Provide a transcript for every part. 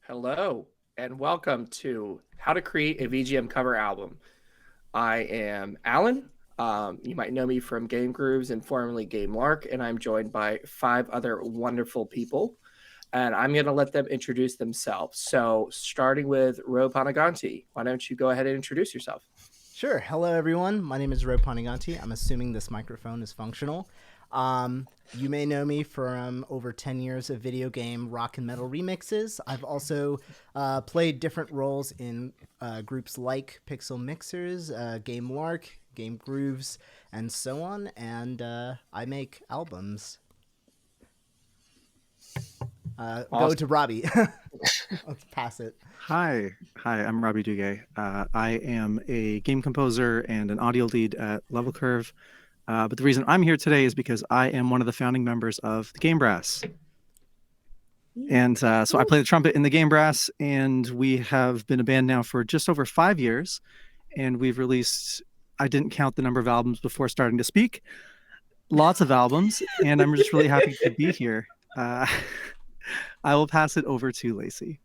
Hello, and welcome to How to Create a VGM Cover Album. I am Alan. You might know me from Game Grooves and formerly Game Lark, and I'm joined by five other wonderful people. And I'm going to let them introduce themselves. So, starting with Ro Panaganti, why don't you go ahead and introduce yourself? Sure. Hello, everyone. My name is Ro Poniganti. I'm assuming this microphone is functional. You may know me from over 10 years of video game rock and metal remixes. I've also played different roles in groups like Pixel Mixers, Game Lark, Game Grooves, and so on. And I make albums. Go to Robbie. Let's pass it. Hi, I'm Robbie Duguay. I am a game composer and an audio lead at Level Curve. But the reason I'm here today is because I am one of the founding members of the Game Brass. And so I play the trumpet in the Game Brass, and we have been a band now for just over 5 years. And we've released, I didn't count the number of albums before starting to speak, lots of albums, and I'm just really happy to be here. I will pass it over to Lacey.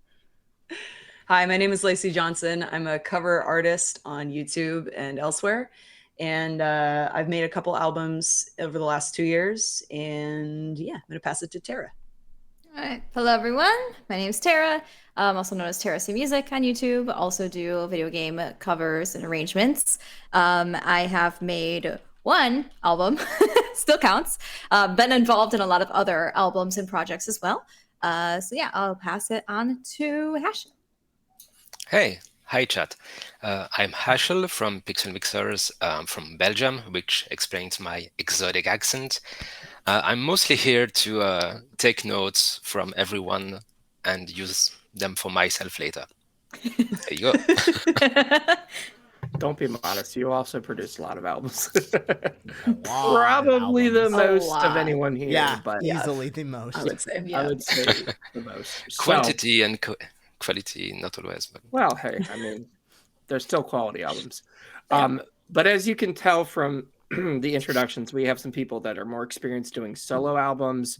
Hi, my name is Lacey Johnson. I'm a cover artist on YouTube and elsewhere. And I've made a couple albums over the last 2 years. And yeah, I'm going to pass it to Tara. All right. Hello, everyone. My name is Tara, also known as Tara C Music on YouTube. Also do video game covers and arrangements. I have made one album, still counts. Been involved in a lot of other albums and projects as well. So yeah, I'll pass it on to Hash. Hey, hi chat. I'm Hashel from Pixel Mixers from Belgium, which explains my exotic accent. I'm mostly here to take notes from everyone and use them for myself later. There you go. Don't be modest. You also produced a lot of albums. Probably the most of anyone here. Yeah, but easily the most. I would say, I would say the most. Quantity and quality, not always. But... Well, hey, I mean, there's still quality albums. Yeah. But as you can tell from the introductions, we have some people that are more experienced doing solo albums,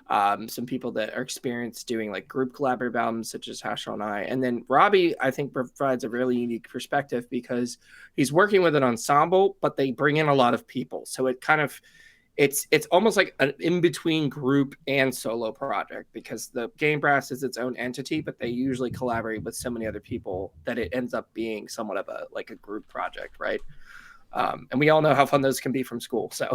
some people that are experienced doing like group collaborative albums, such as Hashel and I. And then Robbie, I think, provides a really unique perspective because he's working with an ensemble, but they bring in a lot of people. So it kind of it's almost like an in-between group and solo project because the Game Brass is its own entity, but they usually collaborate with so many other people that it ends up being somewhat of a group project, right? And we all know how fun those can be from school. So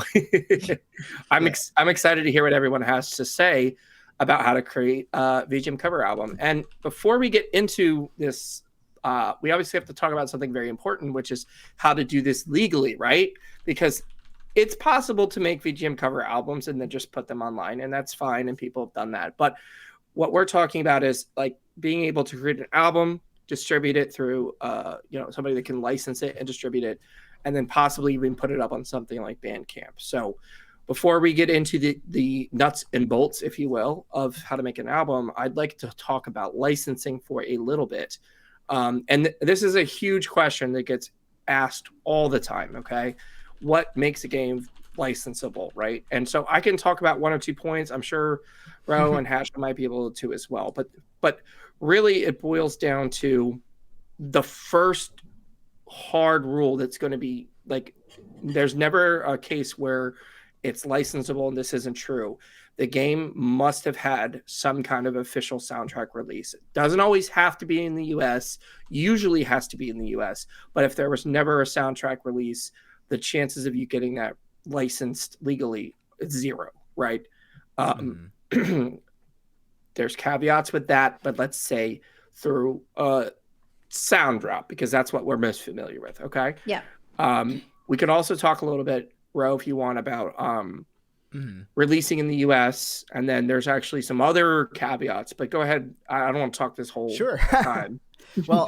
I'm excited to hear what everyone has to say about how to create a VGM cover album. And before we get into this, we obviously have to talk about something very important, which is how to do this legally, right? Because it's possible to make VGM cover albums and then just put them online, and that's fine, and people have done that. But what we're talking about is like being able to create an album, distribute it through somebody that can license it and distribute it, and then possibly even put it up on something like Bandcamp. So before we get into the nuts and bolts, if you will, of how to make an album, I'd like to talk about licensing for a little bit. And this is a huge question that gets asked all the time, okay? What makes a game licensable, right? And so I can talk about 1 or 2 points. I'm sure Ro and Hash might be able to as well. But really it boils down to the first hard rule that's going to be like, there's never a case where it's licensable and this isn't true. The game must have had some kind of official soundtrack release. It doesn't always have to be in the US, usually has to be in the US, but if there was never a soundtrack release, the chances of you getting that licensed legally is 0, right? There's caveats with that, but let's say through sound drop, because that's what we're most familiar with, okay? Yeah. We could also talk a little bit, Ro, if you want, about releasing in the US, and then there's actually some other caveats, but go ahead. I don't want to talk this whole time. Well,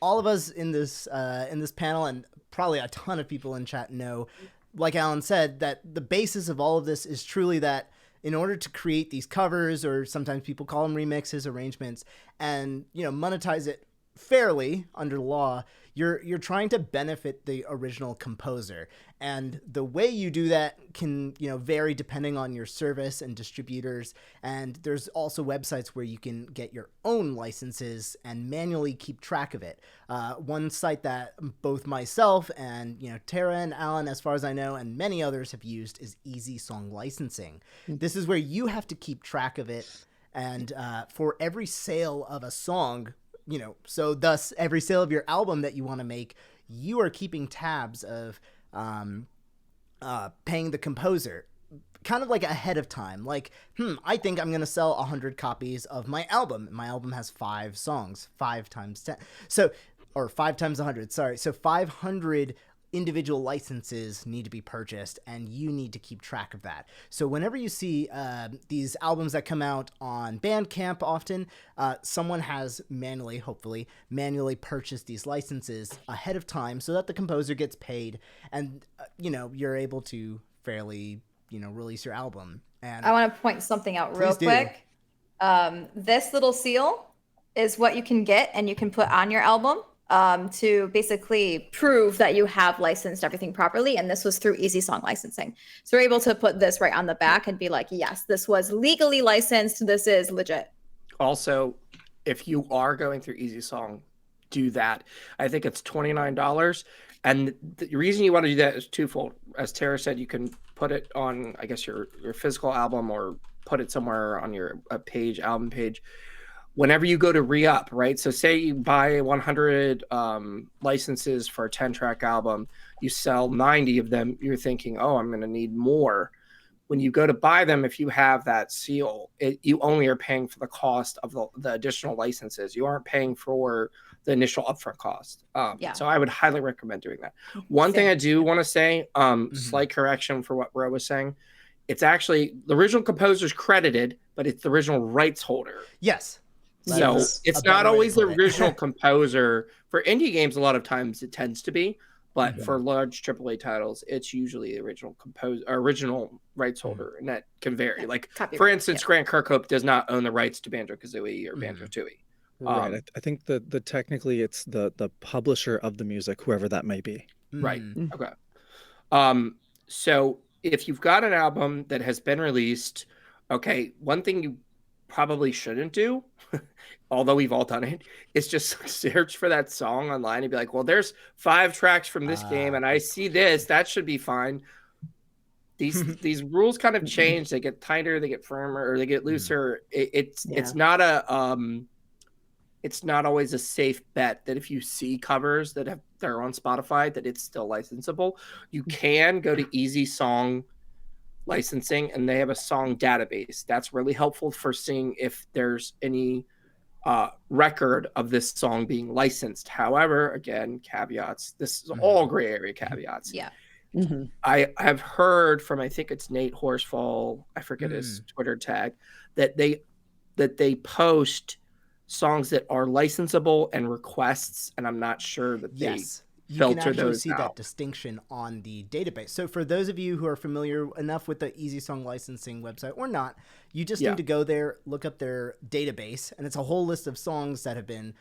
all of us in this panel, and probably a ton of people in chat know, like Alan said, that the basis of all of this is truly that in order to create these covers, or sometimes people call them remixes, arrangements, and monetize it fairly under the law, you're trying to benefit the original composer, and the way you do that can vary depending on your service and distributors. And there's also websites where you can get your own licenses and manually keep track of it. One site that both myself and Tara and Alan, as far as I know, and many others have used is Easy Song Licensing. This is where you have to keep track of it, and for every sale of a song, so thus every sale of your album that you want to make, you are keeping tabs of paying the composer kind of like ahead of time. Like, I think I'm going to sell 100 copies of my album. My album has 5 songs, 5 times 10. So, or 5 times 100, sorry. So 500 individual licenses need to be purchased, and you need to keep track of that. So whenever you see these albums that come out on Bandcamp, often someone has hopefully manually purchased these licenses ahead of time so that the composer gets paid, and you're able to fairly release your album. And I want to point something out real quick. This little seal is what you can get and you can put on your album to basically prove that you have licensed everything properly. And this was through Easy Song Licensing. So we're able to put this right on the back and be like, yes, this was legally licensed. This is legit. Also, if you are going through Easy Song, do that. I think it's $29. And the reason you want to do that is twofold. As Tara said, you can put it on, I guess, your physical album, or put it somewhere on your album page. Whenever you go to re-up, right? So say you buy 100 licenses for a 10-track album, you sell 90 of them, you're thinking, oh, I'm going to need more. When you go to buy them, if you have that seal, you only are paying for the cost of the additional licenses. You aren't paying for the initial upfront cost. So I would highly recommend doing that. One thing I do want to say, slight correction for what Ro was saying. It's actually the original composer's credited, but it's the original rights holder. Yes. So it's not always the original composer. For indie games, a lot of times it tends to be, but for large AAA titles, it's usually the original rights holder, and that can vary. Like, for instance, Grant Kirkhope does not own the rights to Banjo-Kazooie or Banjo-Tooie. Right. I think the technically it's the publisher of the music, whoever that may be. Right. Okay. So if you've got an album that has been released, okay, one thing you probably shouldn't do, although we've all done it, is just search for that song online and be like, well, there's 5 tracks from this game and I see this, that should be fine. These rules kind of change. They get tighter, they get firmer, or they get looser. It's not always a safe bet that if you see covers that are on Spotify that it's still licensable. You can go to Easy Song Licensing, and they have a song database. That's really helpful for seeing if there's any record of this song being licensed. However, again, caveats. This is all gray area caveats. Yeah. I have heard from, I think it's Nate Horsfall, I forget his Twitter tag, that they post songs that are licensable and requests, and I'm not sure that they you can actually see that distinction on the database. So for those of you who are familiar enough with the Easy Song Licensing website or not, you just need to go there, look up their database, and it's a whole list of songs that have been,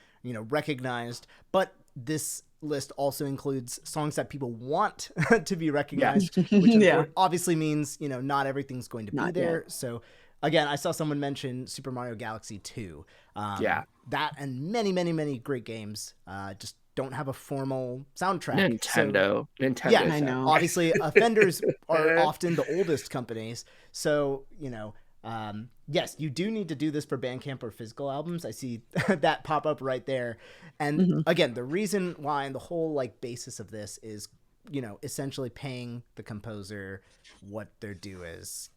recognized. But this list also includes songs that people want to be recognized, which obviously means, not everything's going to be there. So again, I saw someone mention Super Mario Galaxy 2. That and many, many, many great games just don't have a formal soundtrack. Nintendo. Yeah, I know. Obviously, offenders are often the oldest companies. So, yes, you do need to do this for Bandcamp or physical albums. I see that pop up right there. And again, the reason why and the whole basis of this is, essentially paying the composer what their due is,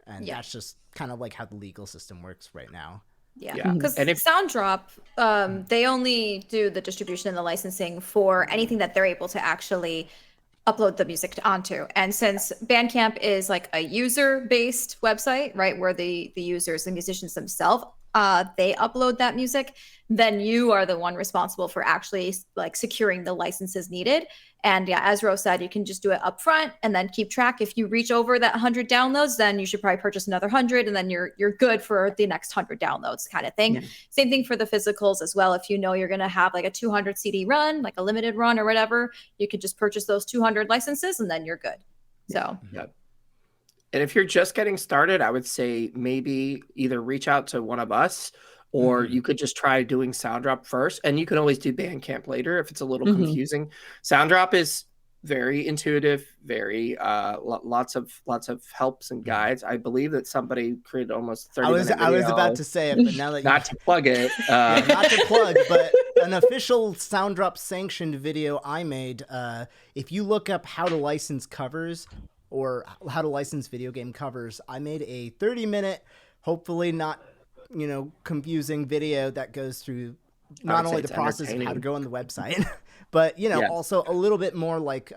and that's just kind of how the legal system works right now. Yeah, because Sounddrop, they only do the distribution and the licensing for anything that they're able to actually upload the music onto. And since Bandcamp is a user-based website, right, where the users, the musicians themselves they upload that music, then you are the one responsible for actually like securing the licenses needed. And yeah, as Rose said, you can just do it up front and then keep track. If you reach over that 100 downloads, then you should probably purchase another 100, and then you're good for the next 100 downloads kind of thing. Yeah. Same thing for the physicals as well. If you know you're going to have like a 200 CD run, like a limited run or whatever, you could just purchase those 200 licenses and then you're good. So yeah. And if you're just getting started, I would say maybe either reach out to one of us, or you could just try doing Sounddrop first, and you can always do Bandcamp later if it's a little confusing. Sounddrop is very intuitive, very lots of helps and guides. I believe that somebody created almost 30-minute video. I was about to say it, but now that not to plug it, yeah, not to plug, but an official Sounddrop sanctioned video I made. If you look up how to license covers or how to license video game covers, I made a 30-minute, hopefully not, confusing video that goes through not only the process of how to go on the website, but, also a little bit more like,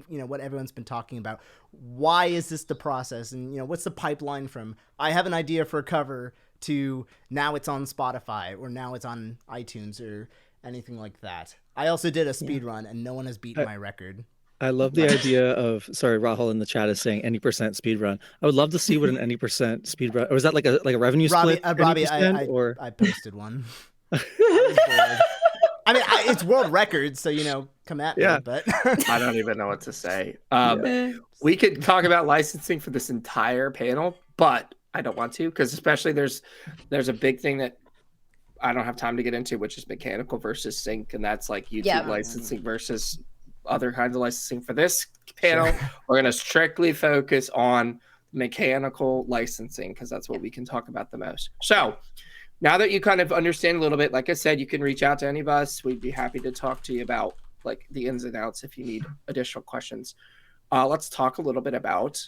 what everyone's been talking about. Why is this the process? And, what's the pipeline from I have an idea for a cover to now it's on Spotify or now it's on iTunes or anything like that. I also did a speed run and no one has beaten my record. I love the idea of, sorry, Rahul in the chat is saying any percent speed run. I would love to see what an any percent speed run, or is that like a revenue split? Robbie, I posted one. I mean, it's world record, so, come at me, but I don't even know what to say. We could talk about licensing for this entire panel, but I don't want to, because especially there's a big thing that I don't have time to get into, which is mechanical versus sync, and that's like YouTube licensing versus other kinds of licensing. For this panel, we're going to strictly focus on mechanical licensing because that's what we can talk about the most. So now that you kind of understand a little bit, like I said, you can reach out to any of us. We'd be happy to talk to you about like the ins and outs if you need additional questions. Let's talk a little bit about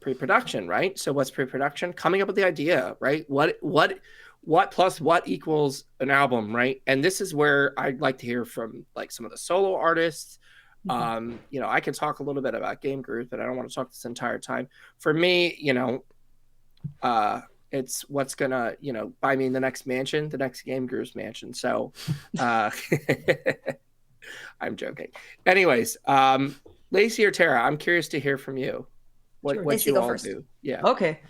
pre-production, right? So what's pre-production? Coming up with the idea, right? What plus what equals an album, right? And this is where I'd like to hear from like some of the solo artists. I can talk a little bit about Game Group, but I don't want to talk this entire time. For me, it's what's gonna, buy me the next mansion, the next Game Group's mansion. So I'm joking. Anyways, Lacey or Tara, I'm curious to hear from you. What you all do. Yeah. Okay.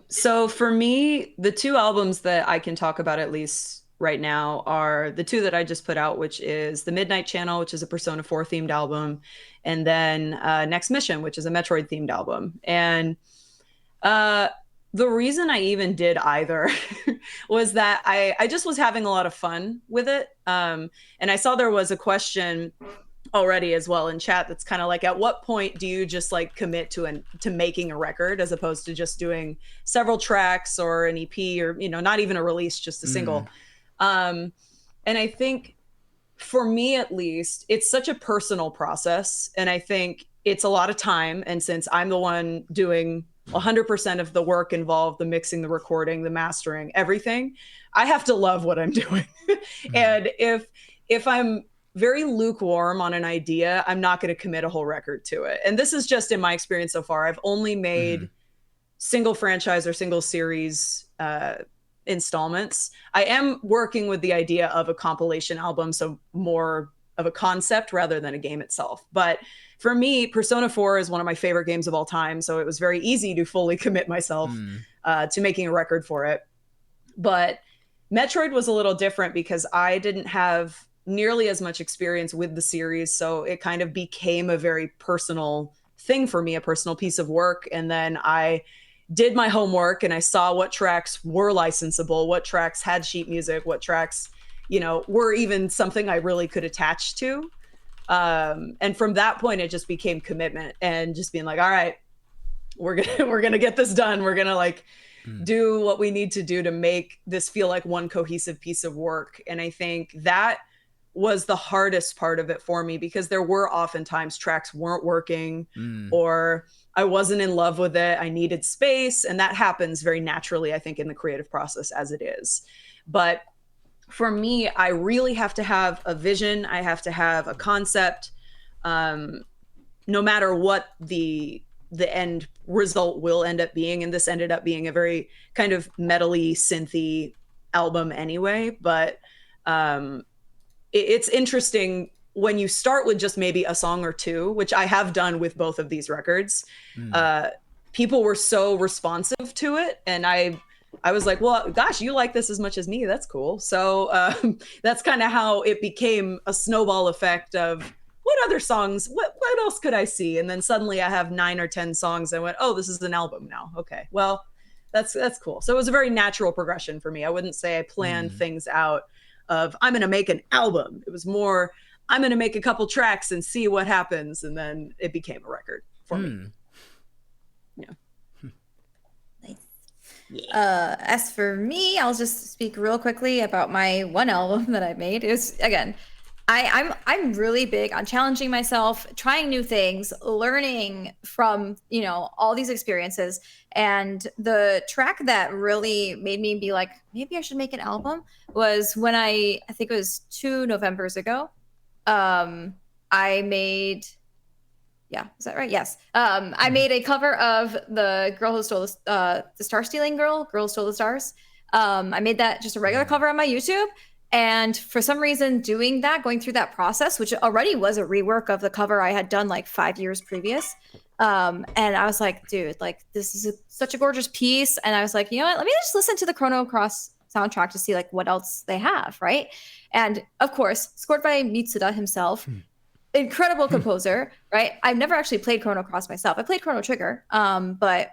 So for me, the two albums that I can talk about at least right now are the two that I just put out, which is The Midnight Channel, which is a Persona 4 themed album, and then Next Mission, which is a Metroid themed album. And the reason I even did either was that I just was having a lot of fun with it. And I saw there was a question already as well in chat that's kind of like, at what point do you just like commit to making a record as opposed to just doing several tracks or an EP or, not even a release, just a single. And I think for me, at least, it's such a personal process. And I think it's a lot of time. And since I'm the one doing 100% of the work involved, the mixing, the recording, the mastering, everything, I have to love what I'm doing. And if I'm very lukewarm on an idea, I'm not going to commit a whole record to it. And this is just in my experience so far. I've only made single franchise or single series installments. I am working with the idea of a compilation album, so more of a concept rather than a game itself. But for me, Persona 4 is one of my favorite games of all time, so it was very easy to fully commit myself to making a record for it. But Metroid was a little different because I didn't have nearly as much experience with the series, so it kind of became a very personal thing for me, a personal piece of work. And then I did my homework and I saw what tracks were licensable, what tracks had sheet music, what tracks, were even something I really could attach to. And from that point, it just became commitment and just being like, all right, we're gonna get this done. We're gonna do what we need to do to make this feel like one cohesive piece of work. And I think that was the hardest part of it for me, because there were oftentimes tracks weren't working or I wasn't in love with it. I needed space. And that happens very naturally, I think, in the creative process as it is. But for me, I really have to have a vision. I have to have a concept, no matter what the end result will end up being. And this ended up being a very kind of metally, synthy album anyway, but it's interesting when you start with just maybe a song or two, which I have done with both of these records. People were so responsive to it, and I was like, well, gosh, you like this as much as me. That's cool. So that's kind of how it became a snowball effect of what other songs, what else could I see? And then suddenly I have 9 or 10 songs. I went, oh, this is an album now. Okay, well, that's cool. So it was a very natural progression for me. I wouldn't say I planned things out of I'm going to make an album. It was more, I'm going to make a couple tracks and see what happens. And then it became a record for me. Yeah. As for me, I'll just speak real quickly about my one album that I made. It was, again, I'm really big on challenging myself, trying new things, learning from, you know, all these experiences. And the track that really made me be like, maybe I should make an album was when I think it was 2 Novembers ago. I made, yeah, is that right? Yes. I made a cover of the girl who stole the star stealing girl who stole the stars. I made that just a regular cover on my YouTube. And for some reason, doing that, going through that process, which already was a rework of the cover I had done like 5 years previous. And I was like, dude, like this is such a gorgeous piece. And I was like, you know what, let me just listen to the Chrono Cross soundtrack to see like what else they have, right? And of course, scored by Mitsuda himself. Incredible composer, right? I've never actually played Chrono Cross myself. I played Chrono Trigger, but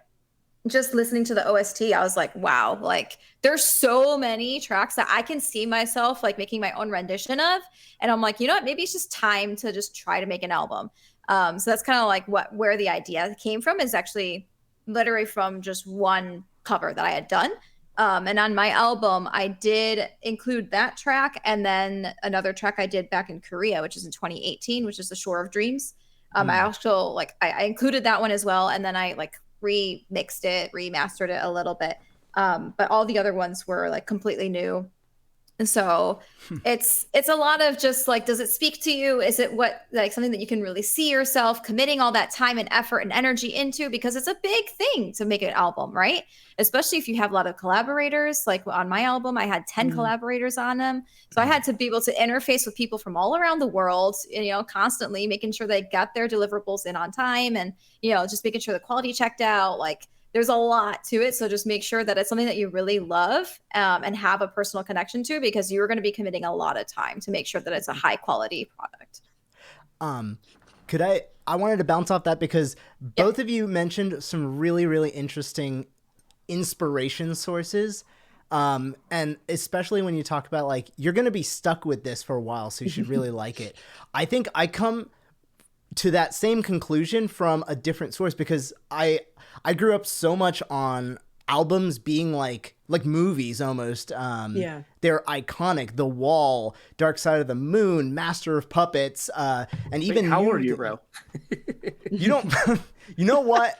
just listening to the OST, I was like, wow, like there's so many tracks that I can see myself like making my own rendition of. And I'm like, you know what, maybe it's just time to just try to make an album. So that's kind of like where the idea came from, is actually literally from just one cover that I had done. And on my album, I did include that track, and then another track I did back in Korea, which is in 2018, which is The Shore of Dreams. I also like I included that one as well, and then I like remixed it, remastered it a little bit. But all the other ones were like completely new. And so it's a lot of just like, does it speak to you? Is it what like something that you can really see yourself committing all that time and effort and energy into? Because it's a big thing to make an album, right? Especially if you have a lot of collaborators. Like on my album, I had 10 collaborators on them. So I had to be able to interface with people from all around the world, you know, constantly making sure they got their deliverables in on time, and, you know, just making sure the quality checked out. Like there's a lot to it. So just make sure that it's something that you really love and have a personal connection to, because you're going to be committing a lot of time to make sure that it's a high quality product. I wanted to bounce off that because both of you mentioned some really, really interesting inspiration sources. And especially when you talk about like, you're going to be stuck with this for a while, so you should really like it. I think I come to that same conclusion from a different source, because I grew up so much on albums being like movies almost. They're iconic. The Wall, Dark Side of the Moon, Master of Puppets, and even how old are you, bro? You don't. You know what?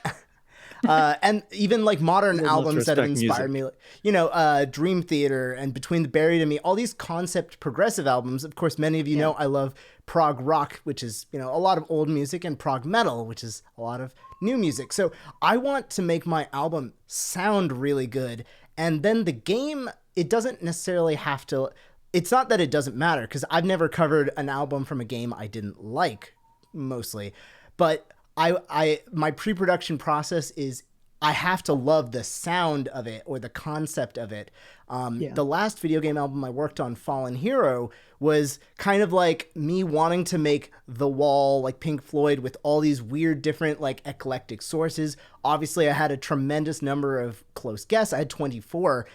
And even like modern albums that have inspired me, you know, Dream Theater and Between the Buried and Me, all these concept progressive albums. Of course, many of you know I love prog rock, which is, you know, a lot of old music, and prog metal, which is a lot of new music. So I want to make my album sound really good. And then the game, it doesn't necessarily have to, it's not that it doesn't matter, because I've never covered an album from a game I didn't like, mostly. But my pre-production process is I have to love the sound of it or the concept of it. The last video game album I worked on, Fallen Hero, was kind of like me wanting to make The Wall, like Pink Floyd, with all these weird, different, like eclectic sources. Obviously, I had a tremendous number of close guests. I had 24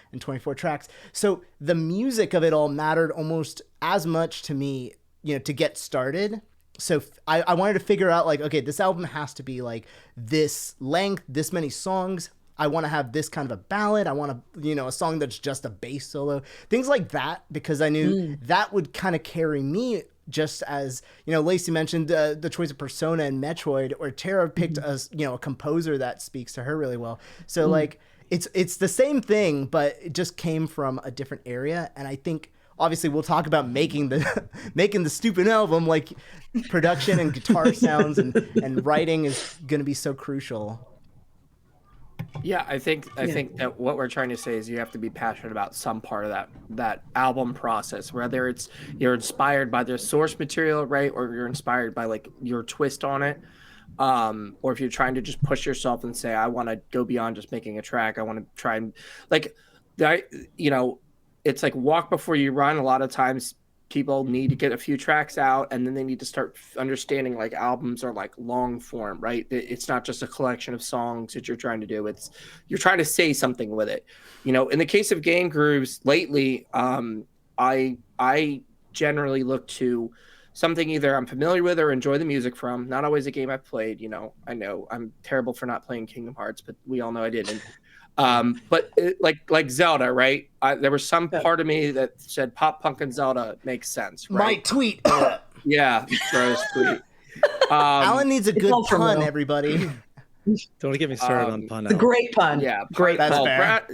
tracks. So the music of it all mattered almost as much to me, you know, to get started. So I wanted to figure out like, okay, this album has to be like this length, this many songs. I want to have this kind of a ballad. I want to, you know, a song that's just a bass solo, things like that, because I knew that would kind of carry me, just as, you know, Lacey mentioned the choice of Persona and Metroid, or Tara picked a composer that speaks to her really well. So like it's the same thing, but it just came from a different area. And I think, obviously, we'll talk about making the stupid album, like production and guitar sounds and writing is going to be so crucial. Yeah, I think that what we're trying to say is you have to be passionate about some part of that album process, whether it's you're inspired by the source material, right, or you're inspired by like your twist on it, or if you're trying to just push yourself and say, I want to go beyond just making a track. I want to try and like that, it's like walk before you run. A lot of times people need to get a few tracks out and then they need to start understanding like albums are like long form, right? It's not just a collection of songs that you're trying to do. It's you're trying to say something with it. In the case of Game Grooves lately, I generally look to something either I'm familiar with or enjoy the music from. Not always a game I've played. I know I'm terrible for not playing Kingdom Hearts, but we all know I didn't. But like Zelda, right? There was some part of me that said pop punk and Zelda makes sense, right? My tweet. Yeah, gross tweet. Alan needs a good pun, everybody. Don't get me started on pun. The great pun. Yeah, great. That's pun. fair.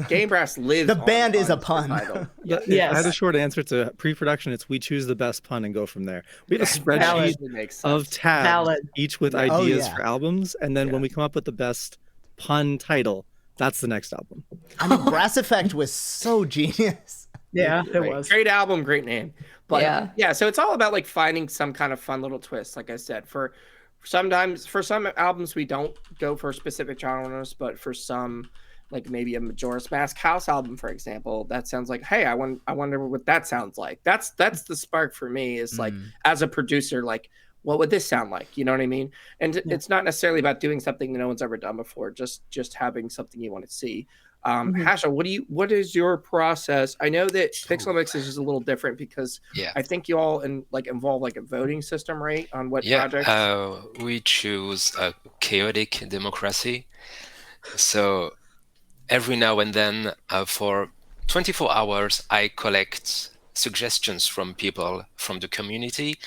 Game Brass lives. The band is a pun. pun. Yes. I had a short answer to pre-production. It's we choose the best pun and go from there. We have a spreadsheet of tabs, each with ideas for albums, and then when we come up with the best pun title, that's the next album. I mean, Brass Effect was so genius. Yeah, it was. Great album, great name. But yeah, so it's all about like finding some kind of fun little twist. Like I said, for some albums we don't go for specific genres, but for some, like maybe a Majora's Mask house album, for example, that sounds like, hey, I wonder what that sounds like. That's the spark for me is like as a producer, like what would this sound like? You know what I mean? And it's not necessarily about doing something that no one's ever done before, just having something you want to see. Hasha, what is your process? I know that Pixel Mixes is a little different because I think you all involve like a voting system, right? On what projects? We choose a chaotic democracy. So every now and then, for 24 hours, I collect suggestions from people from the community,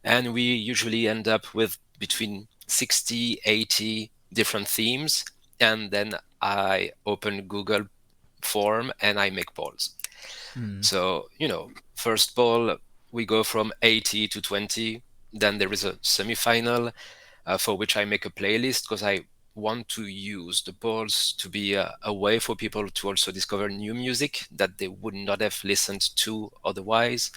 and we usually end up with between 60, 80 different themes, and then I open Google form and I make polls. So, first poll, we go from 80 to 20. Then there is a semifinal for which I make a playlist because I want to use the polls to be a way for people to also discover new music that they would not have listened to otherwise.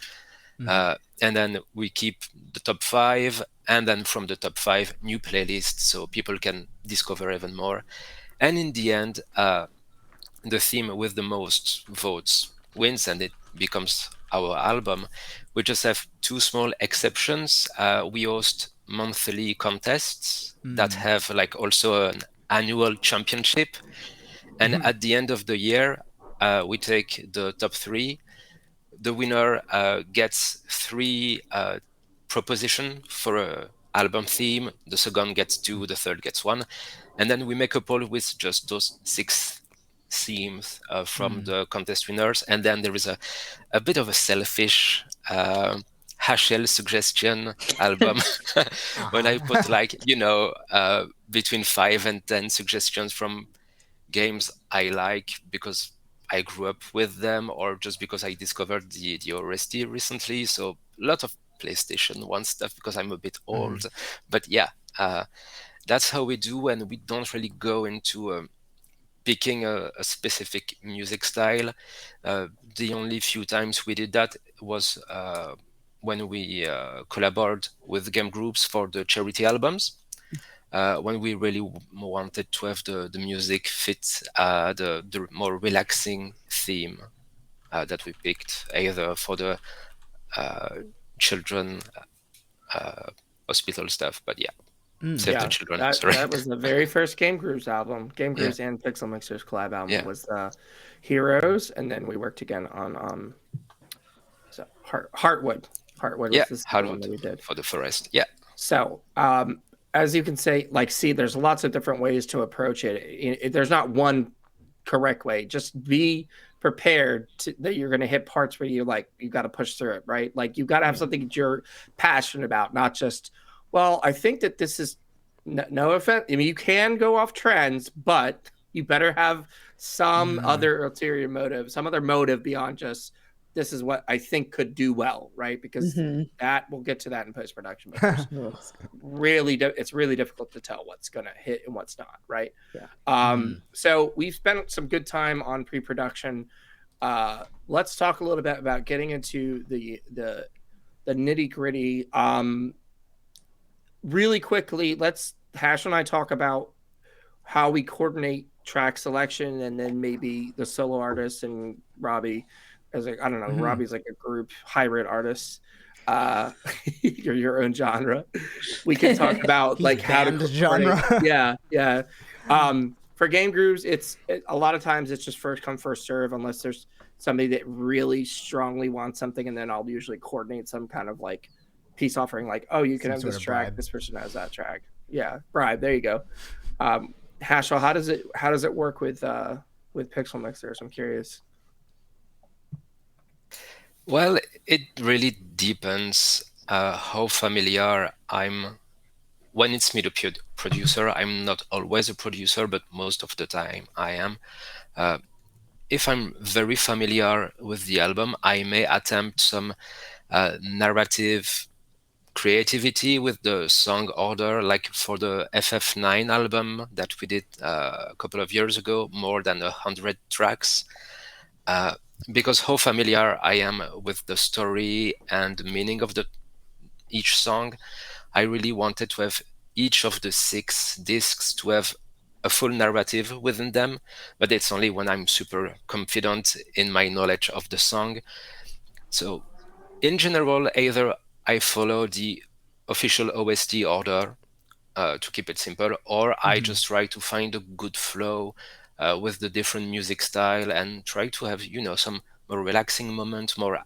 And then we keep the top 5, and then from the top 5, new playlists so people can discover even more. And in the end, the theme with the most votes wins, and it becomes our album. We just have 2 small exceptions. We host monthly contests that have like also an annual championship. And at the end of the year, we take the top 3. The winner gets 3 proposition for a album theme. The second gets 2, the third gets 1. And then we make a poll with just those 6 themes from the contest winners. And then there is a bit of a selfish Hashel suggestion album when I put between 5 and 10 suggestions from games I like because I grew up with them or just because I discovered the OST recently. So a lot of PlayStation 1 stuff because I'm a bit old. But that's how we do, and we don't really go into picking a specific music style. The only few times we did that was when we collaborated with game groups for the charity albums, when we really wanted to have the music fit the more relaxing theme that we picked, either for the children hospital stuff, but Save the Children. That was the very first Game Grooves album. Game Grooves and Pixel Mixers collab album was Heroes, and then we worked again on Heartwood. Heartwood was the second one that we did for the forest. So as you can say, there's lots of different ways to approach it. There's not one correct way. Just be prepared that you're going to hit parts where you got to push through it, right? Like you got to have something that you're passionate about, not just, well, I think that this is no offense. I mean, you can go off trends, but you better have some other ulterior motive, some other motive beyond just this is what I think could do well, right? Because that we'll get to that in post production. But it's really difficult to tell what's going to hit and what's not, right? Yeah. So we've spent some good time on pre-production. Let's talk a little bit about getting into the nitty gritty. Really quickly, let's Hash and I talk about how we coordinate track selection, and then maybe the solo artist and Robbie as like, I don't know, Robbie's like a group hybrid artist. Your own genre. We can talk about like how to genre. Yeah. For game groups, a lot of times it's just first come first serve, unless there's somebody that really strongly wants something, and then I'll usually coordinate some kind of like peace offering, like, oh, you can have this track, bribe. This person has that track. Yeah, bribe. There you go. Hashel, how does it work with Pixel Mixers? I'm curious. Well, it really depends how familiar I'm. When it's me, the producer, I'm not always a producer, but most of the time I am. If I'm very familiar with the album, I may attempt some narrative creativity with the song order, like for the FF9 album that we did a couple of years ago, more than 100 tracks. Because how familiar I am with the story and the meaning of each song, I really wanted to have each of the 6 discs to have a full narrative within them, but it's only when I'm super confident in my knowledge of the song. So in general, either I follow the official OST order to keep it simple, or I just try to find a good flow with the different music style and try to have, some more relaxing moments, more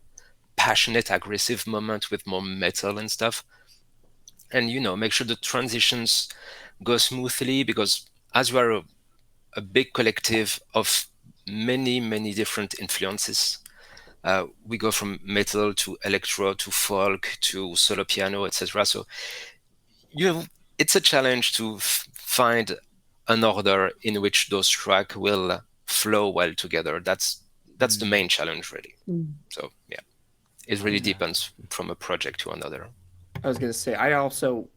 passionate, aggressive moments with more metal and stuff. And, make sure the transitions go smoothly, because as we are a big collective of many, many different influences, we go from metal to electro to folk to solo piano, etc. So it's a challenge to find an order in which those tracks will flow well together. That's the main challenge, really. So yeah, it really depends from a project to another. I was going to say, I also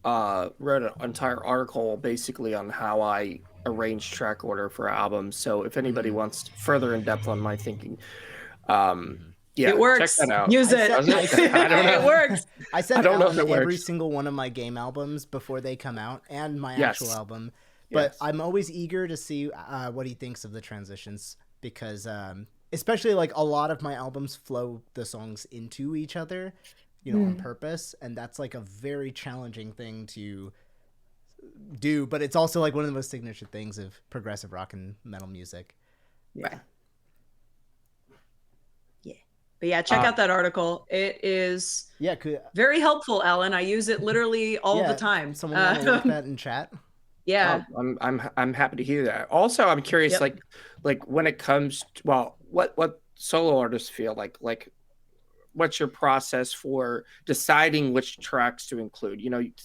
wrote an entire article basically on how I arrange track order for albums. So if anybody wants further in depth on my thinking, yeah, it works. Check that out. Use it. I don't know. It works. I send Alan every single one of my game albums before they come out, and my actual album. But I'm always eager to see what he thinks of the transitions, because especially like a lot of my albums flow the songs into each other, on purpose, and that's like a very challenging thing to do. But it's also like one of the most signature things of progressive rock and metal music. Yeah. But yeah, check out that article. It is very helpful, Alan. I use it literally all the time. Someone want to link that in chat? Yeah. I'm happy to hear that. Also, I'm curious, like when it comes to, what solo artists feel like what's your process for deciding which tracks to include?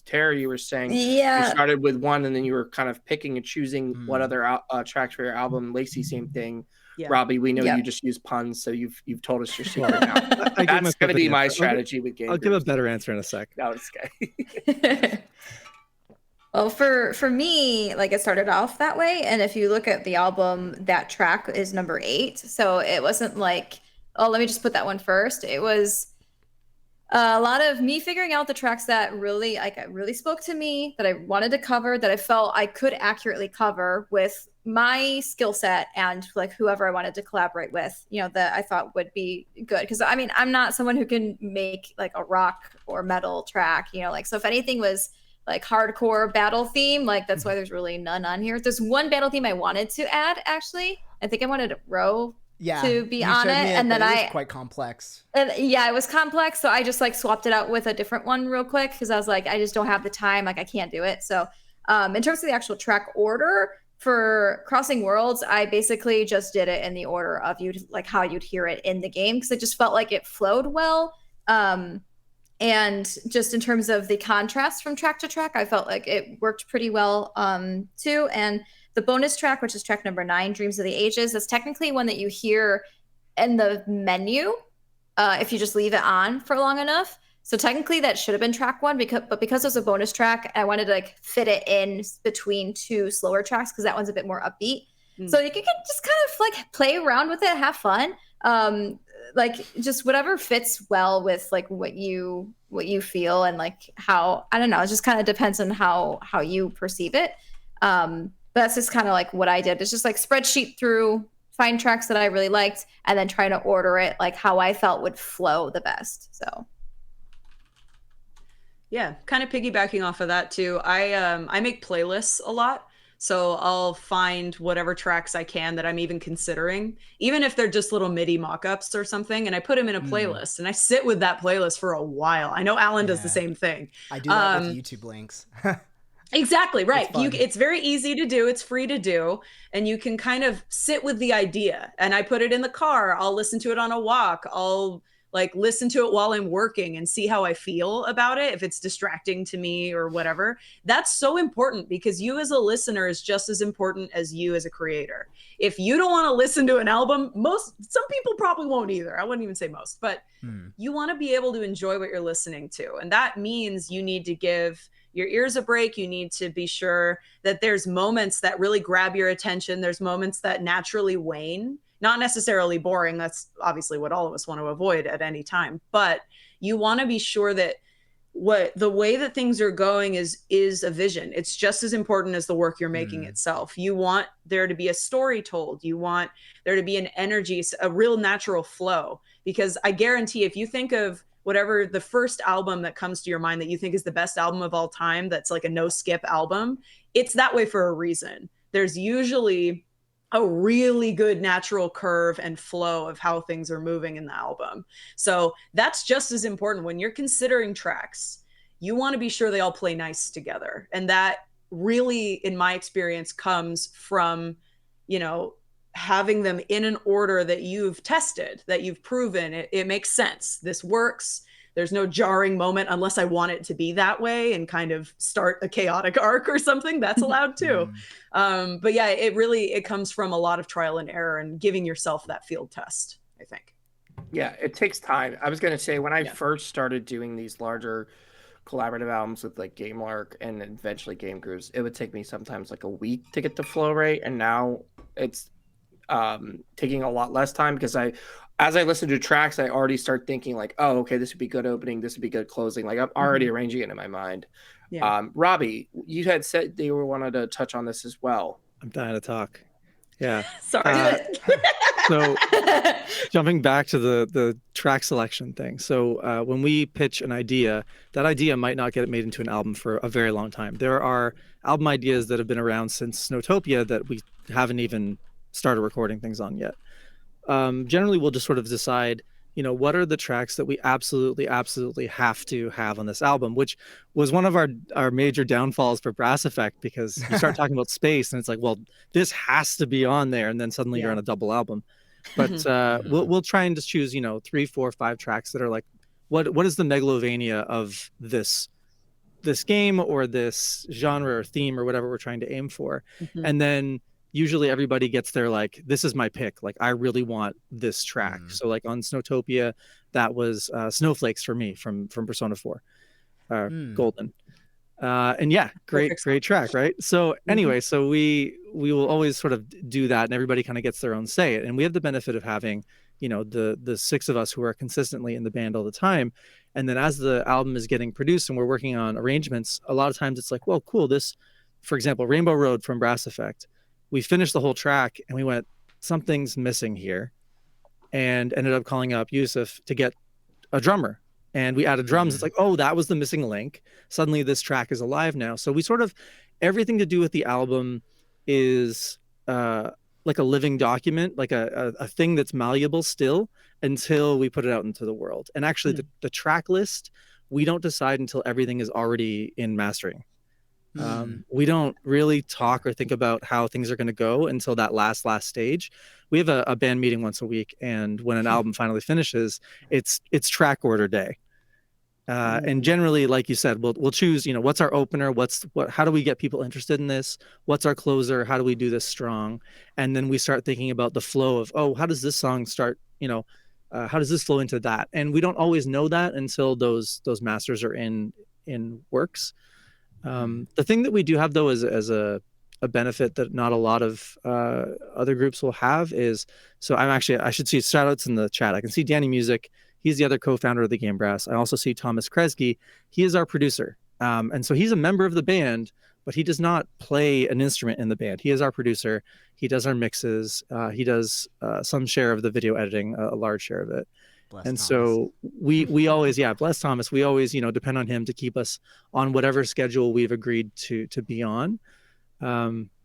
Tara, you were saying you started with one and then you were kind of picking and choosing what other tracks for your album. Lacey, same thing. Yeah. Robbie, we know you just use puns, so you've told us your secret now. That's going to be my strategy with game. I'll give a better answer in a sec. No, it's okay. Well, for me, like, it started off that way, and if you look at the album, that track is number 8. So it wasn't like, oh, let me just put that one first. It was a lot of me figuring out the tracks that really spoke to me, that I wanted to cover, that I felt I could accurately cover with my skill set and like whoever I wanted to collaborate with, that I thought would be good. Because I mean, I'm not someone who can make like a rock or metal track, so if anything was like hardcore battle theme, like that's why there's really none on here. There's one battle theme I wanted to add, actually. I think I wanted Row to be on it, and then it was quite complex. It was complex, so I just like swapped it out with a different one real quick, because I was like, I just don't have the time, like I can't do it. So in terms of the actual track order for Crossing Worlds, I basically just did it in the order of how you'd hear it in the game, because it just felt like it flowed well. And just in terms of the contrast from track to track, I felt like it worked pretty well too. And the bonus track, which is track number 9, Dreams of the Ages, that's technically one that you hear in the menu if you just leave it on for long enough. So technically that should have been track 1, because there's a bonus track, I wanted to like fit it in between 2 slower tracks because that one's a bit more upbeat. So you can just kind of like play around with it, have fun. Like just whatever fits well with like what you feel, and like how, I don't know, it just kind of depends on how you perceive it. But that's just kind of like what I did. It's just like spreadsheet through, find tracks that I really liked, and then trying to order it like how I felt would flow the best. So yeah, kind of piggybacking off of that too. I make playlists a lot. So I'll find whatever tracks I can that I'm even considering, even if they're just little MIDI mock-ups or something, and I put them in a playlist and I sit with that playlist for a while. I know Alan does the same thing. I do that with YouTube links. Exactly, right. It's very easy to do. It's free to do. And you can kind of sit with the idea. And I put it in the car. I'll listen to it on a walk. I'll like listen to it while I'm working and see how I feel about it, if it's distracting to me or whatever. That's so important, because you as a listener is just as important as you as a creator. If you don't want to listen to an album, some people probably won't either. I wouldn't even say most, but you want to be able to enjoy what you're listening to. And that means you need to give your ears a break. You need to be sure that there's moments that really grab your attention. There's moments that naturally wane. Not necessarily boring. That's obviously what all of us want to avoid at any time. But you want to be sure that the way that things are going is a vision. It's just as important as the work you're making itself. You want there to be a story told. You want there to be an energy, a real natural flow. Because I guarantee if you think of whatever the first album that comes to your mind that you think is the best album of all time, that's like a no skip album, it's that way for a reason. There's usually a really good natural curve and flow of how things are moving in the album. So that's just as important. When you're considering tracks, you want to be sure they all play nice together. And that really, in my experience, comes from, having them in an order that you've tested, that you've proven it makes sense. This works. There's no jarring moment unless I want it to be that way and kind of start a chaotic arc or something. That's allowed too. But yeah, it comes from a lot of trial and error and giving yourself that field test, I think. Yeah, it takes time. I was going to say, when I first started doing these larger collaborative albums with like GameLark and eventually Game Grooves, it would take me sometimes like a week to get the flow rate. And now it's taking a lot less time, because as I listen to tracks, I already start thinking like, oh, okay, this would be good opening, this would be good closing. Like I'm already arranging it in my mind. Robbie, you had said you wanted to touch on this as well. I'm dying to talk. Yeah. Sorry. So jumping back to the track selection thing. So when we pitch an idea, that idea might not get made into an album for a very long time. There are album ideas that have been around since Snowtopia that we haven't even started recording things on yet. Generally, we'll just sort of decide, what are the tracks that we absolutely have to have on this album, which was one of our major downfalls for Brass Effect, because you start talking about space and it's like, well, this has to be on there. And then suddenly you're on a double album. But we'll try and just choose, 3, 4, 5 tracks that are like, what is the megalovania of this game or this genre or theme or whatever we're trying to aim for. And then usually everybody gets their like, this is my pick. Like, I really want this track. So like on Snowtopia, that was Snowflakes for me from Persona 4, Golden. And yeah, great track, right? So anyway, so we will always sort of do that, and everybody kind of gets their own say. And we have the benefit of having, the 6 of us who are consistently in the band all the time. And then as the album is getting produced and we're working on arrangements, a lot of times it's like, well, cool. This, for example, Rainbow Road from Brass Effect, we finished the whole track and we went, something's missing here, and ended up calling up Yusuf to get a drummer. And we added drums. It's like, oh, that was the missing link. Suddenly this track is alive now. So we sort of, everything to do with the album is like a living document, like a thing that's malleable still until we put it out into the world. And actually the track list, we don't decide until everything is already in mastering. We don't really talk or think about how things are going to go until that last stage. We have a band meeting once a week, and when an album finally finishes, it's track order day. And generally, like you said, we'll choose, what's our opener, how do we get people interested in this, what's our closer, how do we do this strong, and then we start thinking about the flow of, oh, how does this song start, how does this flow into that? And we don't always know that until those masters are in works. The thing that we do have though is as a benefit that not a lot of other groups will have is, so I should see shout outs in the chat. I can see Danny Music. He's the other co-founder of the Game Brass. I also see Thomas Kresge. He is our producer. And so he's a member of the band, but he does not play an instrument in the band. He is our producer. He does our mixes. He does some share of the video editing, a large share of it. Bless And Thomas. so we always, bless Thomas. We always, depend on him to keep us on whatever schedule we've agreed to be on.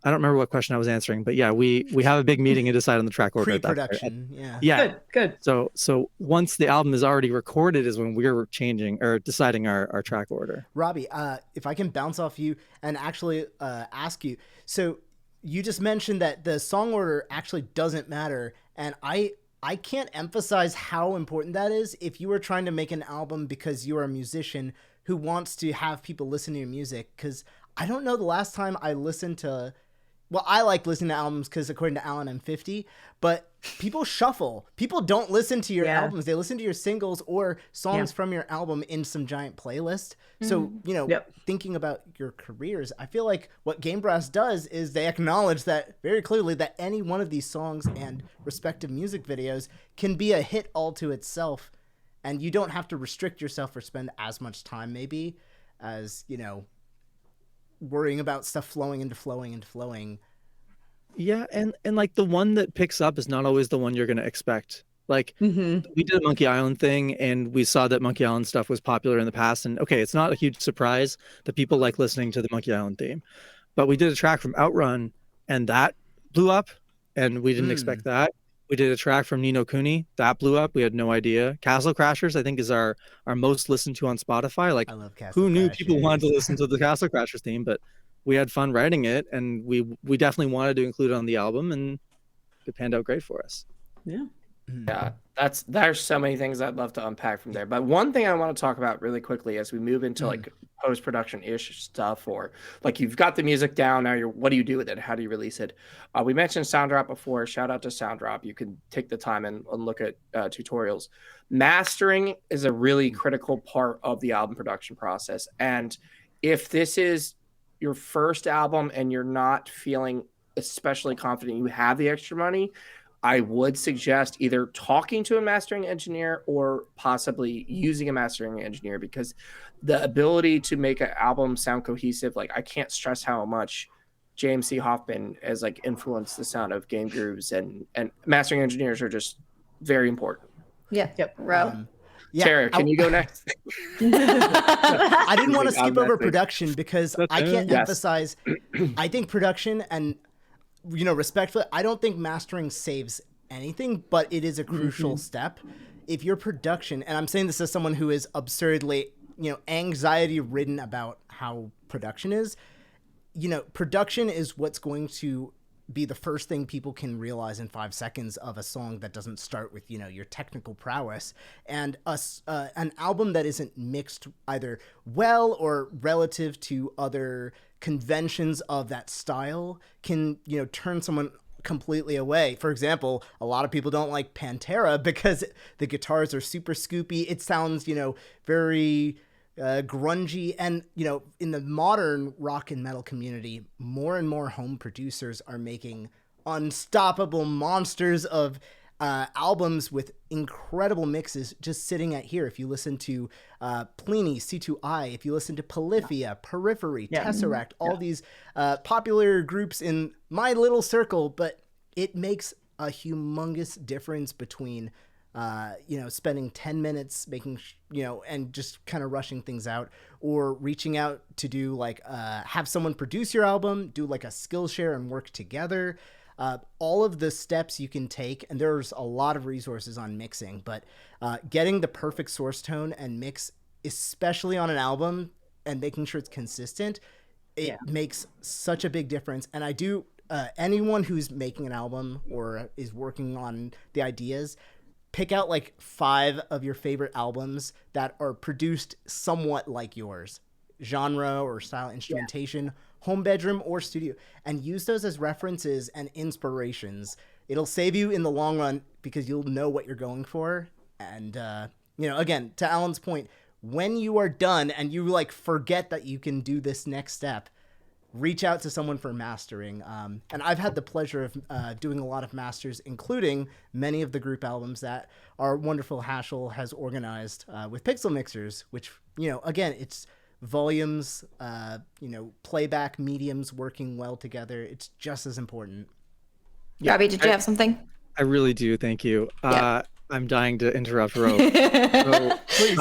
I don't remember what question I was answering, but yeah, we have a big meeting and decide on the track order. Pre-production, yeah. Good. So once the album is already recorded is when we're changing or deciding our track order. Robbie, if I can bounce off you and actually ask you, so you just mentioned that the song order actually doesn't matter, and I can't emphasize how important that is if you were trying to make an album because you're a musician who wants to have people listen to your music. Because I don't know the last time I listened to, well, I like listening to albums because according to Alan, I'm 50, but people shuffle. People don't listen to your albums. They listen to your singles or songs from your album in some giant playlist. So, thinking about your careers, I feel like what Game Brass does is they acknowledge that very clearly that any one of these songs and respective music videos can be a hit all to itself. And you don't have to restrict yourself or spend as much time maybe as, worrying about stuff flowing into flowing. Yeah, and like the one that picks up is not always the one you're going to expect. Like we did a Monkey Island thing and we saw that Monkey Island stuff was popular in the past, and okay, it's not a huge surprise that people like listening to the Monkey Island theme. But we did a track from Outrun and that blew up, and we didn't expect that. We did a track from Ni no Kuni that blew up. We had no idea. Castle Crashers, I think, is our most listened to on Spotify. Like, I love Castle who knew Crashers. people wanted to listen to the Castle Crashers theme? But we had fun writing it, and we definitely wanted to include it on the album, and it panned out great for us. Yeah, there's so many things I'd love to unpack from there. But one thing I want to talk about really quickly as we move into like post-production ish stuff, or like you've got the music down now, what do you do with it? How do you release it? We mentioned Sounddrop before. Shout out to Sounddrop. You can take the time and look at tutorials. Mastering is a really critical part of the album production process. And if this is your first album and you're not feeling especially confident you have the extra money, I would suggest either talking to a mastering engineer or possibly using a mastering engineer, because the ability to make an album sound cohesive, like I can't stress how much James C. Hoffman has like influenced the sound of Game Grooves, and mastering engineers are just very important. Yeah. Yep. Ro. Tara, can you go next? I didn't want to skip over production because I can't emphasize. I think production and respectfully, I don't think mastering saves anything, but it is a crucial step. If your production, and I'm saying this as someone who is absurdly, anxiety ridden about how production is, production is what's going to be the first thing people can realize in 5 seconds of a song that doesn't start with, your technical prowess. And an album that isn't mixed either well or relative to other conventions of that style can, turn someone completely away. For example, a lot of people don't like Pantera because the guitars are super scoopy. It sounds, very grungy. And, in the modern rock and metal community, more and more home producers are making unstoppable monsters of albums with incredible mixes just sitting at here. If you listen to Pliny, C2I, if you listen to Polyphia, Periphery, Tesseract, all these popular groups in my little circle, but it makes a humongous difference between spending 10 minutes making, and just kind of rushing things out, or reaching out to do like, have someone produce your album, do like a skill share and work together. All of the steps you can take, and there's a lot of resources on mixing, but getting the perfect source tone and mix, especially on an album, and making sure it's consistent, it makes such a big difference. And I do, anyone who's making an album or is working on the ideas, pick out like 5 of your favorite albums that are produced somewhat like yours, genre or style, instrumentation, home bedroom or studio, and use those as references and inspirations. It'll save you in the long run because you'll know what you're going for, And again, to Alan's point, when you are done and you like forget that you can do this next step, reach out to someone for mastering. And I've had the pleasure of doing a lot of masters, including many of the group albums that our wonderful Hashel has organized with Pixel Mixers, which, again, it's volumes, playback mediums working well together. It's just as important. Yeah. Robbie, did you have something? I really do. Thank you. Yeah. I'm dying to interrupt Ro. So, Please.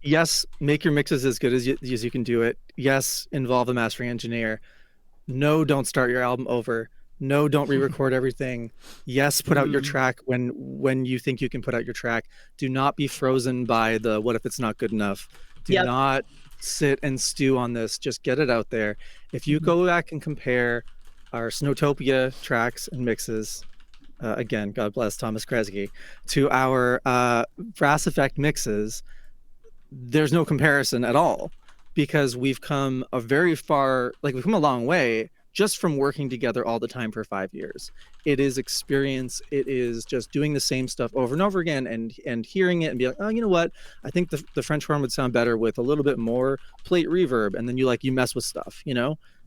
Yes, make your mixes as good as you can do it. Yes, involve a mastering engineer. No, don't start your album over. No, don't re-record everything. Yes, put out your track when you think you can put out your track. Do not be frozen by the what if it's not good enough. Do not sit and stew on this. Just get it out there. If you go back and compare our Snowtopia tracks and mixes, again, God bless Thomas Kresge, to our Brass Effect mixes, there's no comparison at all, because we've come a long way just from working together all the time for 5 years. It is experience. It is just doing the same stuff over and over again and hearing it and be like, oh, you know what? I think the French horn would sound better with a little bit more plate reverb. And then you mess with stuff,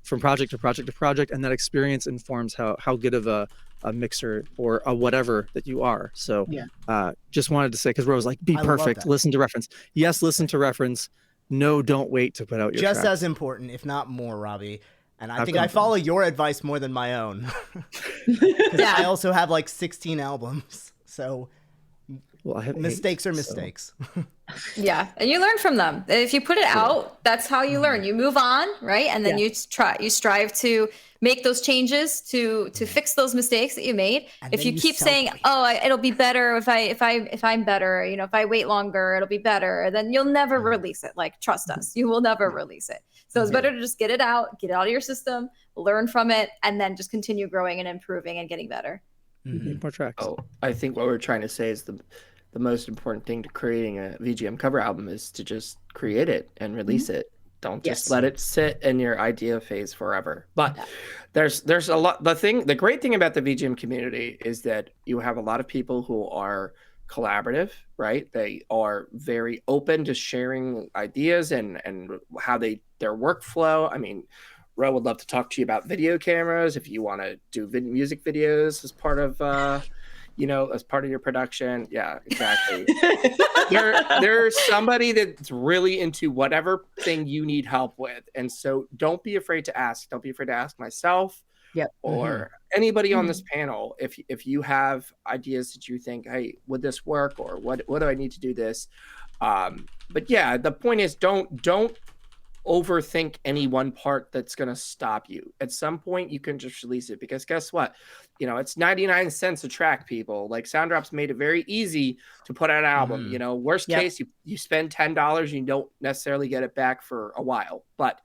from project to project to project. And that experience informs how good of a mixer or a whatever that you are. So just wanted to say, because Rose like, be perfect, listen to reference. Yes, listen to reference. No, don't wait to put out your just tracks. as important, if not more, Robbie. And I think I follow your advice more than my own. I also have like 16 albums. So well, I have mistakes 8, are mistakes. So. Yeah, and you learn from them. If you put it out, that's how you learn. You move on, right? And then you strive to make those changes to fix those mistakes that you made. And if you keep saying, it'll be better if I'm better, if I wait longer, it'll be better, then you'll never release it. Like, trust us, you will never release it. So it's better to just get it out of your system, learn from it, and then just continue growing and improving and getting better. More tracks. Oh, I think what we're trying to say is the most important thing to creating a VGM cover album is to just create it and release it. Don't just let it sit in your idea phase forever. But there's a lot. The great thing about the VGM community is that you have a lot of people who are collaborative, right? They are very open to sharing ideas and how their workflow. I mean, Ro would love to talk to you about video cameras if you want to do music videos as part of as part of your production. Yeah, exactly. There's somebody that's really into whatever thing you need help with. And so don't be afraid to ask. Don't be afraid to ask myself or anybody on this panel. If you have ideas that you think, hey, would this work? Or what do I need to do this? But yeah, the point is don't overthink any one part that's going to stop you. At some point you can just release it, because guess what, it's 99 cents a track, people. Like, Sounddrop's made it very easy to put out an album. Worst case, you spend $10, you don't necessarily get it back for a while. But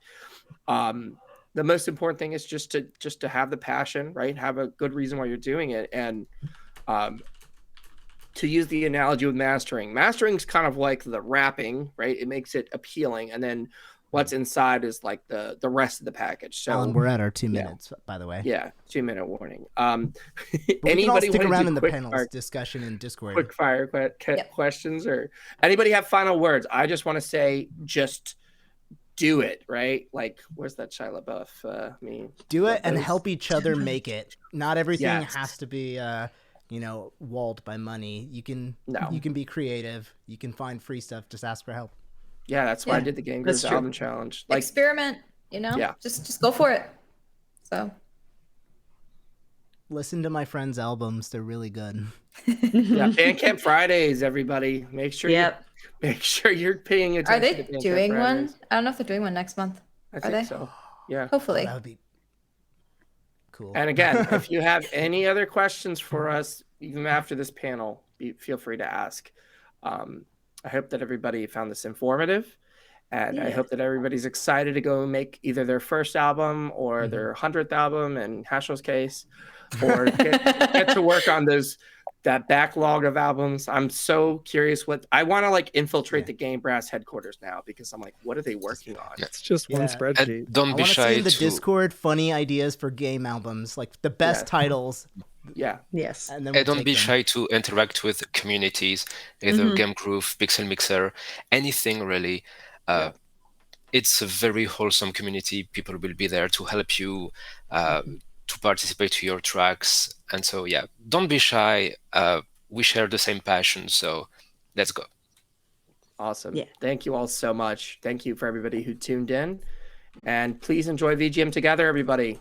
the most important thing is just to have the passion, right? Have a good reason why you're doing it. And to use the analogy with mastering's kind of like the wrapping, right? It makes it appealing, and then what's inside is like the rest of the package. So Alan, we're at our 2 minutes, by the way. Yeah, 2-minute warning. Anybody stick around in the panel's discussion in Discord? Quick fire questions, or anybody have final words? I just want to say, just do it, right? Like, where's that Shia LaBeouf? Do it and help each other make it. Not everything has to be walled by money. You can be creative. You can find free stuff. Just ask for help. Yeah, that's why I did the Game Grooves album challenge. Like, experiment, just go for it. So listen to my friends' albums; they're really good. Yeah, Bandcamp Fridays, everybody. Make sure you're paying attention. Are they to doing Fridays. one? I don't know if they're doing one next month. I think so. Yeah, hopefully. That would be cool. And again, if you have any other questions for us, even after this panel, feel free to ask. I hope that everybody found this informative, and I hope that everybody's excited to go make either their first album or their 100th album, in Hashel's case, or get to work on that backlog of albums. I'm so curious I want to infiltrate the Game Brass headquarters now, because I'm like, what are they working on? It's just one spreadsheet. And don't be I shy see in the to Discord funny ideas for game albums, like the best titles. Yeah. Yes. And then Eh, we'll Don't take be them. shy to interact with communities, either Mhm. Game Groove, Pixel Mixer, anything really. Yeah. It's a very wholesome community. People will be there to help you, to participate to your tracks. And so, yeah, don't be shy. We share the same passion, so let's go. Awesome. Yeah. Thank you all so much. Thank you for everybody who tuned in. And please enjoy VGM Together, everybody.